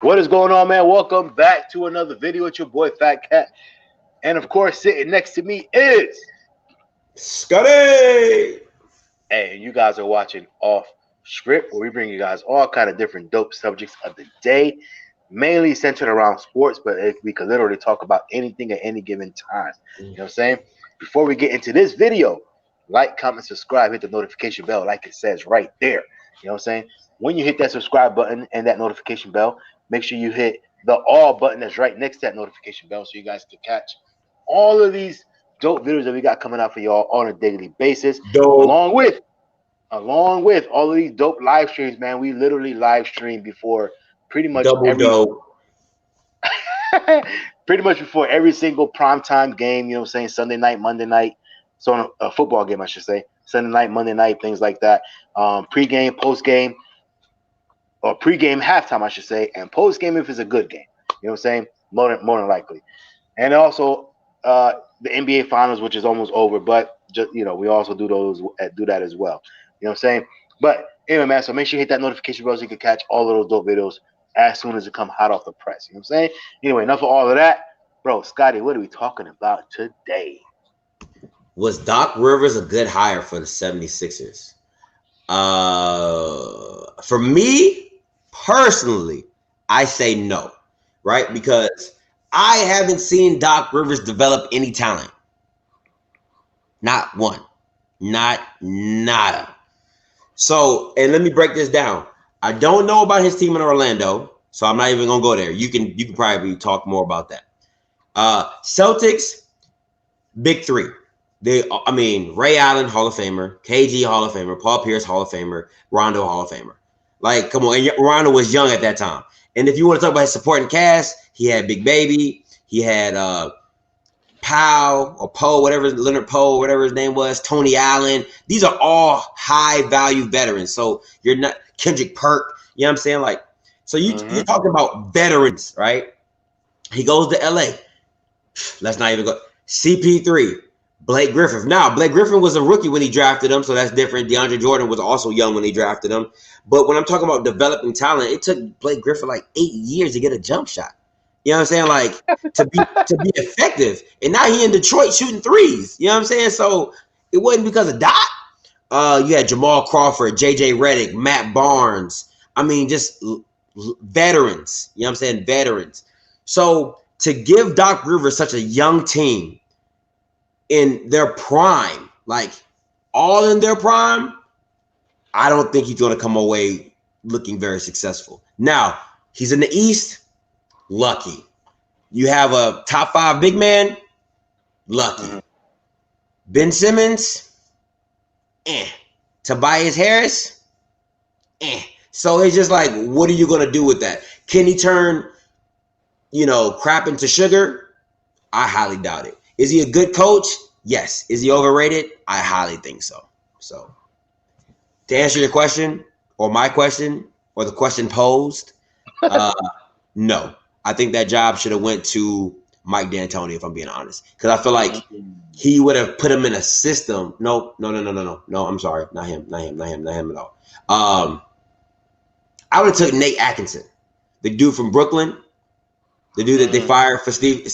What is going on, man? Welcome back to another video with your boy Fat Cat. And of course, sitting next to me is Scotty. and you guys are watching Off Script, where we bring you guys all kind of different dope subjects of the day, mainly centered around sports, but we could literally talk about anything at any given time. You know what I'm saying? Before we get into this video, like, comment, subscribe, hit the notification bell, like it says right there. You know what I'm saying? When you hit that subscribe button and that notification bell, make sure you hit the all button that's right next to that notification bell so you guys can catch all of these dope videos that we got coming out for y'all on a daily basis, Dope. along with all of these dope live streams, man. We literally live stream before pretty much Double dope. pretty much before every single primetime game, you know what I'm saying? Sunday night, Monday night. So a football game, I should say. Sunday night, Monday night, things like that. Pre-game, post-game, or pre-game, halftime, I should say, and post-game if it's a good game. You know what I'm saying? More than likely. And also the NBA Finals, which is almost over, but just we also do that as well. You know what I'm saying? But anyway, man, so make sure you hit that notification bell so you can catch all of those dope videos as soon as it come hot off the press. You know what I'm saying? Anyway, enough of all of that. Bro, Scotty, what are we talking about today? Was Doc Rivers a good hire for the 76ers? For me, personally, I say no, right? Because I haven't seen Doc Rivers develop any talent. Not one. Not nada. So, and let me break this down. I don't know about his team in Orlando, so I'm not even gonna go there. You can probably talk more about that. Celtics, big three. Ray Allen, Hall of Famer, KG, Hall of Famer, Paul Pierce, Hall of Famer, Rondo, Hall of Famer. Like, come on, and Rondo was young at that time. And if you want to talk about his supporting cast, he had Big Baby, he had Powell or Poe, Leonard Poe, whatever his name was, Tony Allen. These are all high value veterans. So you're not Kendrick Perk, you know what I'm saying? Like, so you're talking about veterans, right? He goes to LA. Let's not even go. CP3, Blake Griffin. Now, Blake Griffin was a rookie when he drafted him, so that's different. DeAndre Jordan was also young when he drafted him. But when I'm talking about developing talent, it took Blake Griffin like 8 years to get a jump shot. You know what I'm saying? Like to be effective. And now he in Detroit shooting threes. You know what I'm saying? So it wasn't because of Doc. You had Jamal Crawford, JJ Redick, Matt Barnes. I mean, just veterans. You know what I'm saying? Veterans. So to give Doc Rivers such a young team in their prime, like all in their prime, I don't think he's going to come away looking very successful. Now, he's in the East. Lucky. You have a top 5 big man. Lucky. Ben Simmons. Tobias Harris. So it's just like, what are you going to do with that? Can he turn, crap into sugar? I highly doubt it. Is he a good coach? Yes. Is he overrated? I highly think so. So to answer your question or my question or the question posed, no. I think that job should have went to Mike D'Antoni, if I'm being honest, because I feel like he would have put him in a system. No. I'm sorry, not him at all. I would have took Nate Atkinson, the dude from Brooklyn, the dude that they fired for Steve.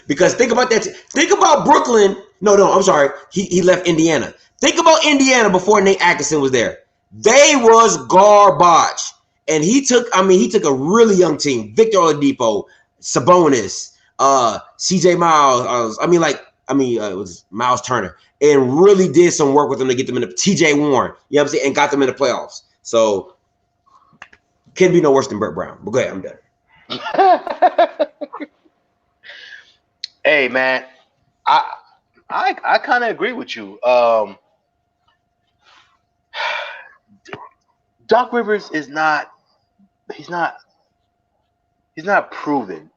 Because think about that. Think about Brooklyn. No, I'm sorry. He left Indiana. Think about Indiana before Nate Atkinson was there. They was garbage. And he took a really young team. Victor Oladipo, Sabonis, CJ Miles. It was Miles Turner, and really did some work with them to get them into TJ Warren. You know what I'm saying? And got them in the playoffs. So can't be no worse than Brett Brown. But go ahead, I'm done. Hey, man, I kind of agree with you. Doc Rivers is not. He's not proven,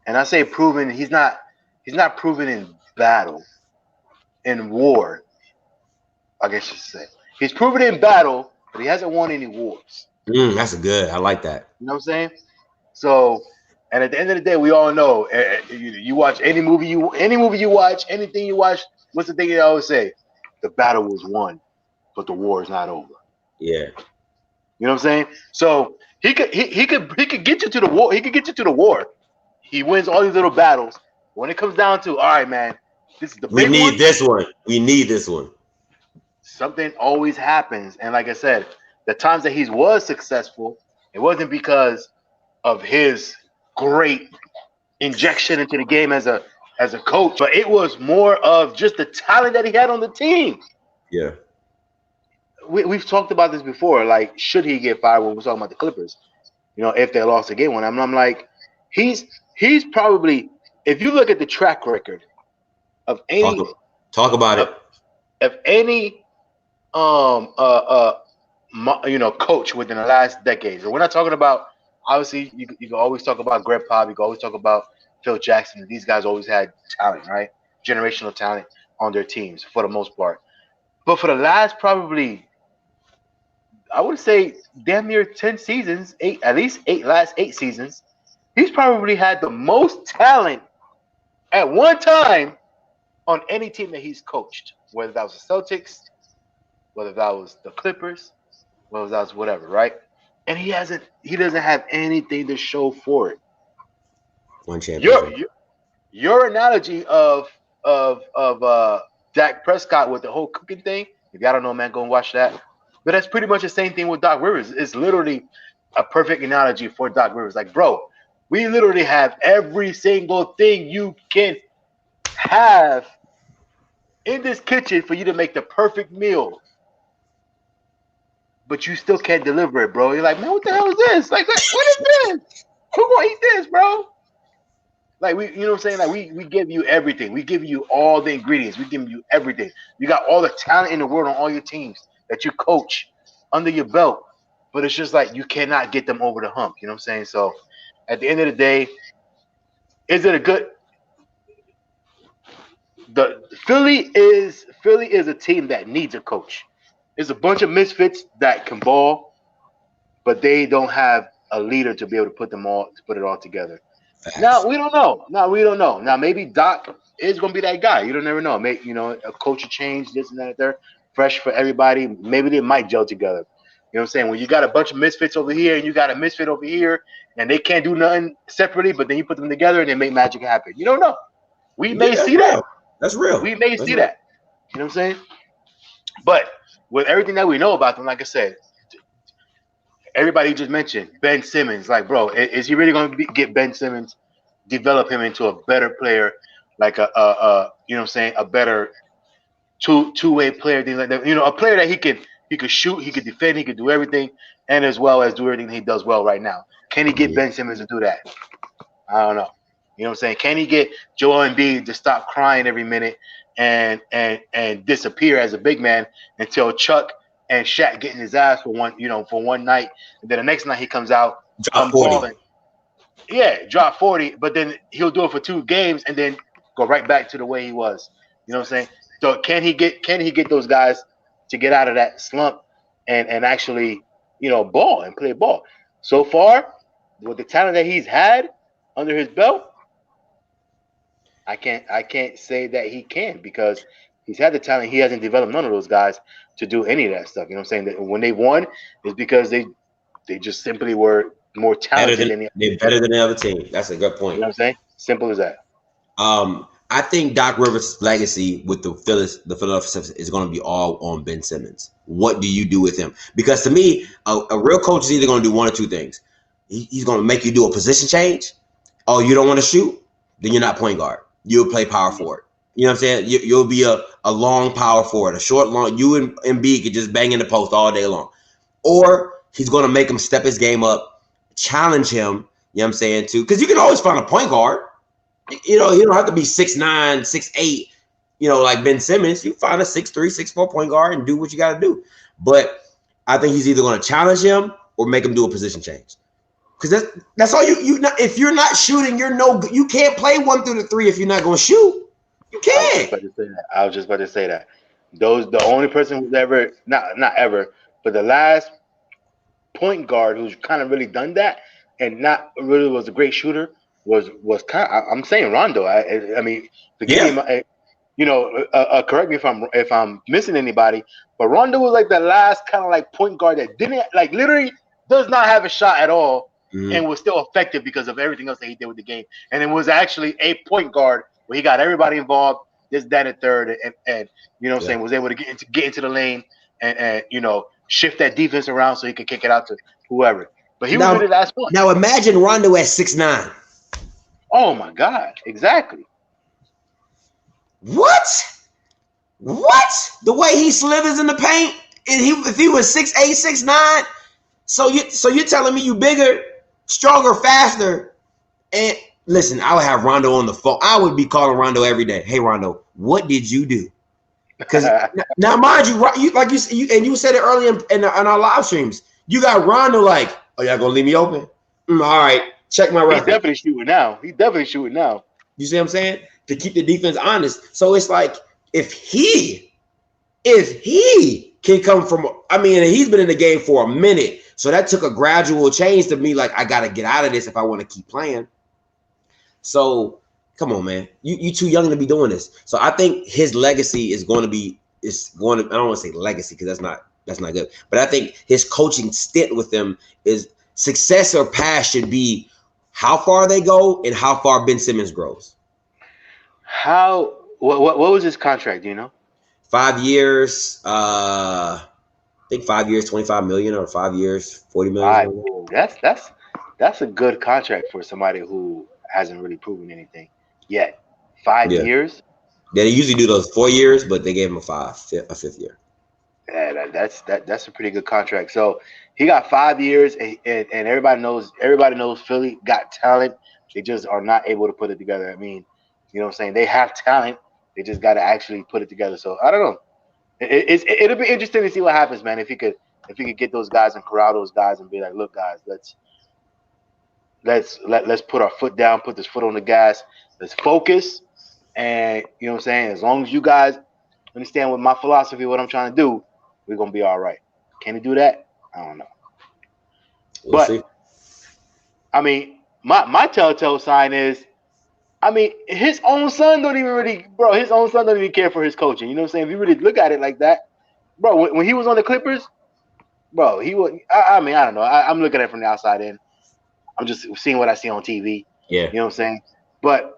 and I say proven. He's not proven in battle, in war. I guess you should say he's proven in battle, but he hasn't won any wars. That's good. I like that. You know what I'm saying? So, and at the end of the day, we all know. You watch any movie you watch, anything you watch. What's the thing they always say? The battle was won, but the war is not over. Yeah. You know what I'm saying? So he could get you to the war. He could get you to the war. He wins all these little battles. When it comes down to, all right, man, this is the We big one. need this one. We need this one. Something always happens. And like I said, the times that he was successful, it wasn't because of his great injection into the game as a coach, but it was more of just the talent that he had on the team. Yeah. We've talked about this before. Like, should he get fired when we're talking about the Clippers? You know, if they lost the game one, I'm like, he's probably, if you look at the track record of Talk any talk about it. of any coach within the last decades. And we're not talking about, obviously you can always talk about Greg Pop, you can always talk about Phil Jackson. These guys always had talent, right? Generational talent on their teams for the most part. But for the last probably, I would say damn near 10 seasons, at least last 8 seasons, he's probably had the most talent at one time on any team that he's coached, whether that was the Celtics, whether that was the Clippers, whether that was whatever, right? And he doesn't have anything to show for it. One Your championship. your, your analogy of Dak Prescott with the whole cooking thing, if y'all don't know, man, go and watch that. But that's pretty much the same thing with Doc Rivers. It's literally a perfect analogy for Doc Rivers. Like, bro, we literally have every single thing you can have in this kitchen for you to make the perfect meal, but you still can't deliver it, bro. You're like, man, what the hell is this? Like, what is this? Who gonna eat this, bro? Like, you know what I'm saying? Like, we give you everything. We give you all the ingredients. We give you everything. You got all the talent in the world on all your teams that you coach under your belt, but it's just like you cannot get them over the hump. You know what I'm saying? So, at the end of the day, is it a good? The Philly is a team that needs a coach. There's a bunch of misfits that can ball, but they don't have a leader to be able to put it all together. Now Facts. we don't know. Now we don't know. Now maybe Doc is gonna be that guy. You don't never know. Maybe a culture change, this and that. They're fresh for everybody. Maybe they might gel together. You know what I'm saying? When you got a bunch of misfits over here and you got a misfit over here, and they can't do nothing separately, but then you put them together and they make magic happen. You don't know. We Yeah, may that's see that. real. That's real. We may That's see real. that. You know what I'm saying? But with everything that we know about them, like I said, everybody just mentioned Ben Simmons. Like, bro, is he really going to get Ben Simmons, develop him into a better player, like you know what I'm saying, a better two-way player, things like that. You know, a player that he could shoot, he could defend, he could do everything, and as well as do everything he does well right now. Can he get Mhm. Ben Simmons to do that? I don't know. You know what I'm saying? Can he get Joel Embiid to stop crying every minute and disappear as a big man until Chuck and Shaq getting his ass for one night, and then the next night he comes out, Drop I'm 40. balling. Yeah, drop 40, but then he'll do it for 2 games and then go right back to the way he was. You know what I'm saying? So can he get those guys to get out of that slump and actually, ball and play ball? So far, with the talent that he's had under his belt, I can't say that he can, because he's had the talent. He hasn't developed none of those guys to do any of that stuff. You know what I'm saying? That when they won, it's because they just simply were more talented than the other They're team. better than the other team. That's a good You point. know what I'm saying? Simple as that. I think Doc Rivers' legacy with the Philadelphia 76ers is going to be all on Ben Simmons. What do you do with him? Because to me, a real coach is either going to do one or two things. He's going to make you do a position change. Oh, you don't want to shoot? Then you're not point guard. You'll play power forward. You know what I'm saying? You'll be a long power forward, a short long. You and Embiid could just bang in the post all day long. Or he's going to make him step his game up, challenge him. You know what I'm saying? Too, because you can always find a point guard. You know, he don't have to be 6'9", 6'8", like Ben Simmons. You find a 6'3", 6'4" point guard and do what you got to do. But I think he's either going to challenge him or make him do a position change. Because that's all if you're not shooting, you can't play 1 through the 3 if you're not going to shoot. You I was just can't. about to say that. I was just about to say that. The only person who's ever, not ever, but the last point guard who's kind of really done that and not really was a great shooter was kind of, I'm saying Rondo. I mean, forgive me, Yeah. correct me if I'm missing anybody, but Rondo was like the last kind of like point guard that didn't like literally does not have a shot at all Mhm. and was still effective because of everything else that he did with the game. And it was actually a point guard where he got everybody involved, this, that, and third, and Yeah. was able to get into the lane and shift that defense around so he could kick it out to whoever. But he was Now, really the last one. now imagine Rondo at 6'9". Oh my God, exactly. What? What? The way he slithers in the paint, and if he was 6'8", 6'9", so you're telling me you bigger, stronger, faster, and listen, I would have Rondo on the phone. I would be calling Rondo every day. Hey Rondo, what did you do? Because now, mind you, and you said it earlier in our live streams. You got Rondo like, oh, y'all gonna leave me open? All right, check my He's record. definitely shooting now. He's definitely shooting now. You see what I'm saying? To keep the defense honest. So it's like if he can come from, I mean, he's been in the game for a minute, so that took a gradual change to me. Like I got to get out of this if I want to keep playing. So come on, man, you too young to be doing this. So I think his legacy is going to be I don't want to say legacy because that's not good, but I think his coaching stint with them is success or pass should be how far they go and how far Ben Simmons grows. What was his contract? Do you know? 5 years, I think 5 years, 25 million, or 5 years, 40 million. Whoa, that's a good contract for somebody who hasn't really proven anything yet. 5 Yeah. years. They usually do those 4 years, but they gave him a fifth year. Yeah, that's a pretty good contract. So he got 5 years, and everybody knows Philly got talent. They just are not able to put it together. I mean, you know what I'm saying? They have talent. They just got to actually put it together. So I don't know. It'll be interesting to see what happens, man. If he could get those guys and corral those guys and be like, look, guys, let's put our foot down, put this foot on the gas, let's focus, and you know what I'm saying. As long as you guys understand what my philosophy, what I'm trying to do, we're gonna be all right. Can he do that? I don't know. We'll see. I mean, my telltale sign is, I mean, his own son don't even care for his coaching. You know what I'm saying? If you really look at it like that, bro, when he was on the Clippers, bro, he was. I mean, I don't know. I'm looking at it from the outside in. I'm just seeing what I see on TV. Yeah. You know what I'm saying? But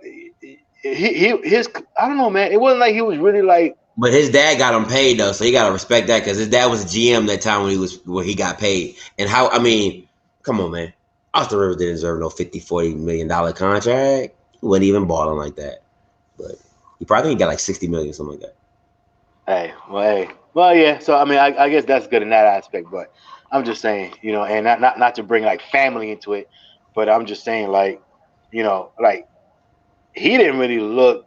his I don't know, man. It wasn't like he was really like. But his dad got him paid though, so you gotta respect that because his dad was GM that time when he got paid. And how, I mean, come on, man. Austin Rivers didn't deserve no $50-40 million contract. He wasn't even balling like that. But he probably got like 60 million, something like that. Well, yeah. So I mean, I guess that's good in that aspect. But I'm just saying, and not to bring like family into it, but I'm just saying, like, like he didn't really look,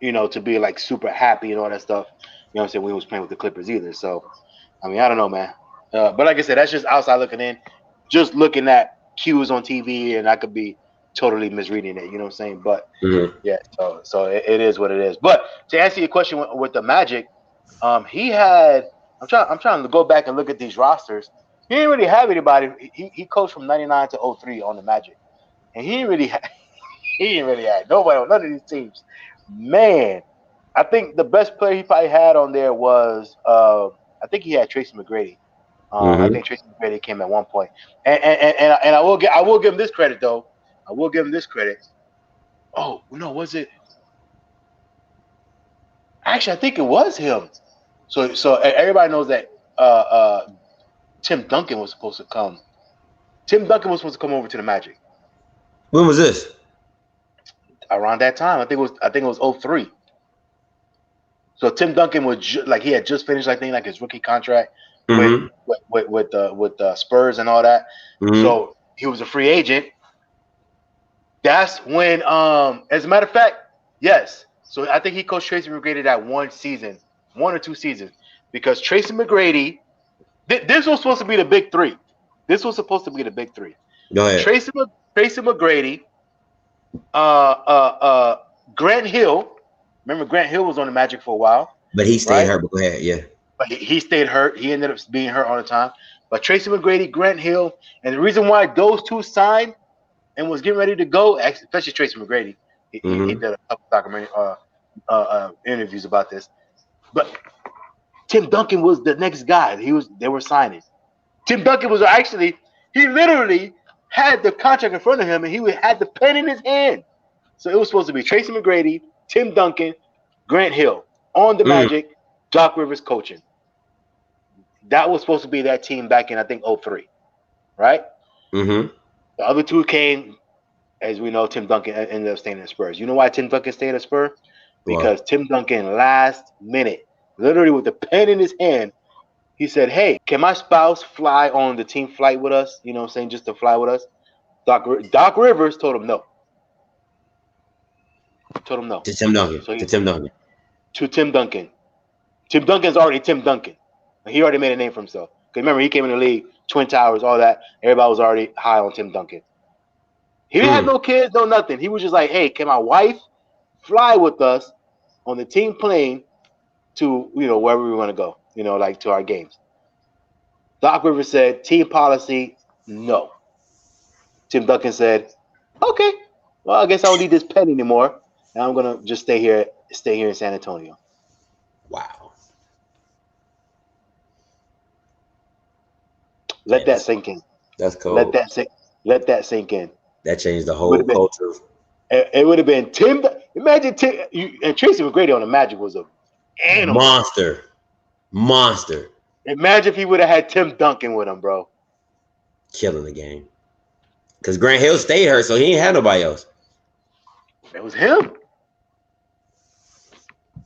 to be like super happy and all that stuff. You know what I'm saying? When he was playing with the Clippers either. So, I mean, I don't know, man. But like I said, that's just outside looking in, just looking at cues on TV, and I could be totally misreading it. You know what I'm saying? But yeah, so it is what it is. But to answer your question with the Magic, he had. I'm trying to go back and look at these rosters. He didn't really have anybody. He coached from '99 to '03 on the Magic, and he didn't really have nobody on none of these teams. Man, I think the best player he probably had on there was I think he had Tracy McGrady. I think Tracy McGrady came at one point, and I will give him this credit though. I will give him this credit. Oh no, was it? Actually, I think it was him. So everybody knows that Tim Duncan was supposed to come. Tim Duncan was supposed to come over to the Magic. When was this? Around that time, I think it was 03. So Tim Duncan was he had just finished, I think, like his rookie contract with the Spurs and all that. So he was a free agent. That's when, as a matter of fact, yes. So I think he coached Tracy McGrady that 1 or 2 seasons, because Tracy McGrady, this was supposed to be the big three. Go ahead. Tracy McGrady, Grant Hill. Remember, Grant Hill was on the Magic for a while, but he stayed hurt. But go ahead, yeah. But he stayed hurt. He ended up being hurt all the time. But Tracy McGrady, Grant Hill, and the reason why those two signed and was getting ready to go, especially Tracy McGrady, he did a couple interviews about this. But Tim Duncan was the next guy. They were signing. Tim Duncan was actually he literally had the contract in front of him and he had the pen in his hand. So it was supposed to be Tracy McGrady, Tim Duncan, Grant Hill on the Magic, Doc Rivers coaching. That was supposed to be that team back in I think 03, right? Mm-hmm. The other two came, as we know, Tim Duncan ended up staying at Spurs. You know why Tim Duncan stayed at Spurs? Because Tim Duncan last minute, literally with the pen in his hand, he said, "Hey, can my spouse fly on the team flight with us? You know what I'm saying? Just to fly with us." Doc Rivers told him no. Told him no. To Tim Duncan. So to Tim Duncan. To Tim Duncan. Tim Duncan's already Tim Duncan. He already made a name for himself. Because remember, he came in the league, Twin Towers, all that. Everybody was already high on Tim Duncan. He didn't have no kids, no nothing. He was just like, "Hey, can my wife fly with us on the team plane to wherever we want to go? Like to our games." Doc Rivers said, "Team policy, no." Tim Duncan said, "Okay, well, I guess I don't need this pen anymore, and I'm gonna just stay here in San Antonio." Wow. Let that sink in. That's cool. Let that sink in. That changed the whole culture. It would have been Tim. Imagine Tim and Tracy McGrady on the Magic was a animal. Monster. Imagine if he would have had Tim Duncan with him, bro. Killing the game. Because Grant Hill stayed hurt, so he ain't had nobody else. It was him.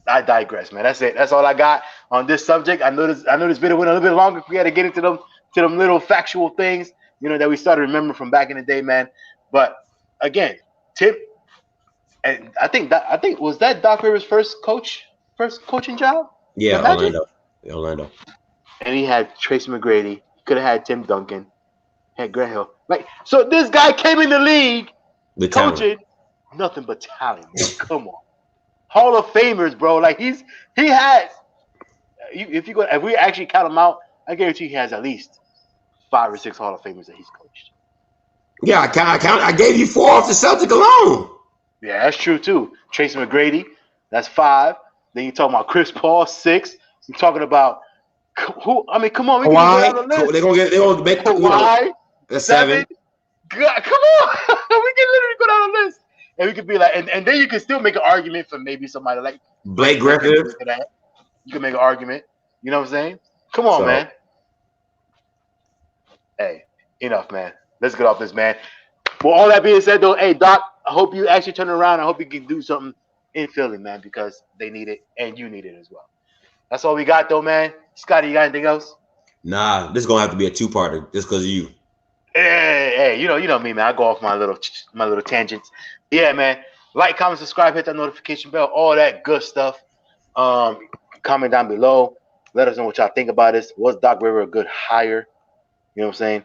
I digress, man. That's it. That's all I got on this subject. I know this video went a little bit longer if we had to get into them little factual things, that we started remembering from back in the day, man. But again, Tim, and I think was that Doc Rivers' first coaching job? Yeah, Orlando. And he had Tracy McGrady. He could have had Tim Duncan. Had Grant Hill. Like, so this guy came in the league with coaching, nothing but talent. Come on. Hall of Famers, bro. Like he has. If we actually count him out, I guarantee he has at least 5 or 6 Hall of Famers that he's coached. Yeah, I gave you 4 off the Celtic alone. Yeah, that's true too. Tracy McGrady, that's 5. Then you're talking about Chris Paul, 6. You're talking about who? I mean, come on, we can go down the list. They're gonna make Kawhi, that's 7. God, come on, we can literally go down the list. And we could be like, and then you can still make an argument for maybe somebody like Blake Griffin. You can make an argument. You know what I'm saying? Come on, man. Hey, enough, man. Let's get off this, man. Well, all that being said, though, hey, Doc, I hope you actually turn around. I hope you can do something in Philly, man, because they need it and you need it as well. That's all we got, though, man. Scotty, you got anything else? Nah, this is gonna have to be a 2-parter just because of you. Hey, you know me, man. I go off my little tangents. Yeah, man. Like, comment, subscribe, hit that notification bell, all that good stuff. Comment down below. Let us know what y'all think about this. Was Doc Rivers a good hire? You know what I'm saying?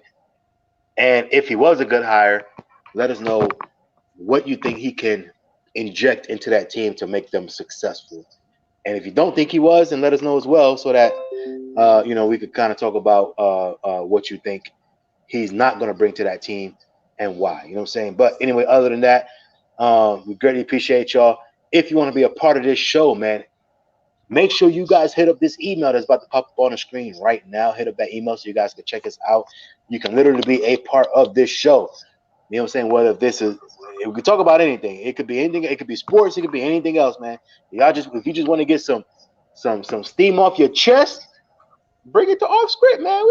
And if he was a good hire, let us know what you think he can inject into that team to make them successful. And if you don't think he was, then let us know as well, so that we could kind of talk about what you think he's not going to bring to that team and why. You know what I'm saying? But anyway, other than that, we greatly appreciate y'all. If you want to be a part of this show, man, make sure you guys hit up this email that's about to pop up on the screen right now. Hit up that email so you guys can check us out. You can literally be a part of this show. You know what I'm saying? Whether this is, we can talk about anything. It could be anything. It could be sports. It could be anything else, man. If you just want to get some steam off your chest, bring it to off script, man.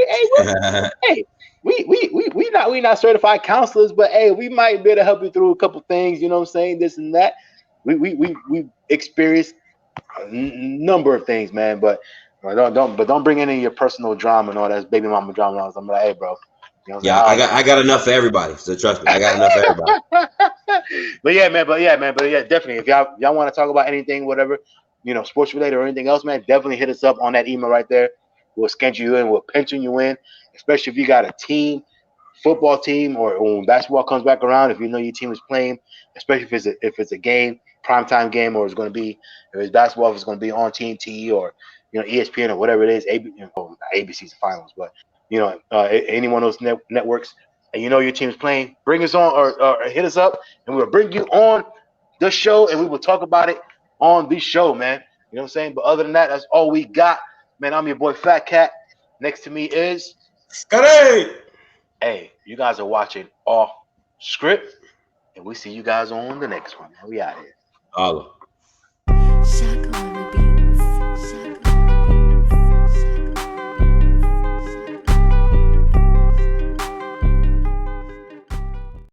We not certified counselors, but hey, we might be able to help you through a couple things. You know what I'm saying? This and that. We experienced a number of things, man. But don't bring any of your personal drama and all that baby mama drama. I'm like, hey, bro. You know I got enough for everybody. So trust me, I got enough for everybody. But yeah, definitely. If y'all want to talk about anything, whatever, sports related or anything else, man, definitely hit us up on that email right there. We'll schedule you in. We'll pension you in, especially if you got a team, football team, or when basketball comes back around. If you know your team is playing, especially if it's a game, primetime game, or if it's basketball, if it's going to be on TNT or ESPN or whatever it is. ABC's the finals, but any one of those networks, and your team's playing, bring us on or hit us up, and we'll bring you on the show, and we will talk about it on the show, man. You know what I'm saying? But other than that, that's all we got. Man, I'm your boy Fat Cat. Next to me is, Scotty! hey, you guys are watching Off Script, and we see you guys on the next one. Man, we out here. Holla. Shaka on the beat.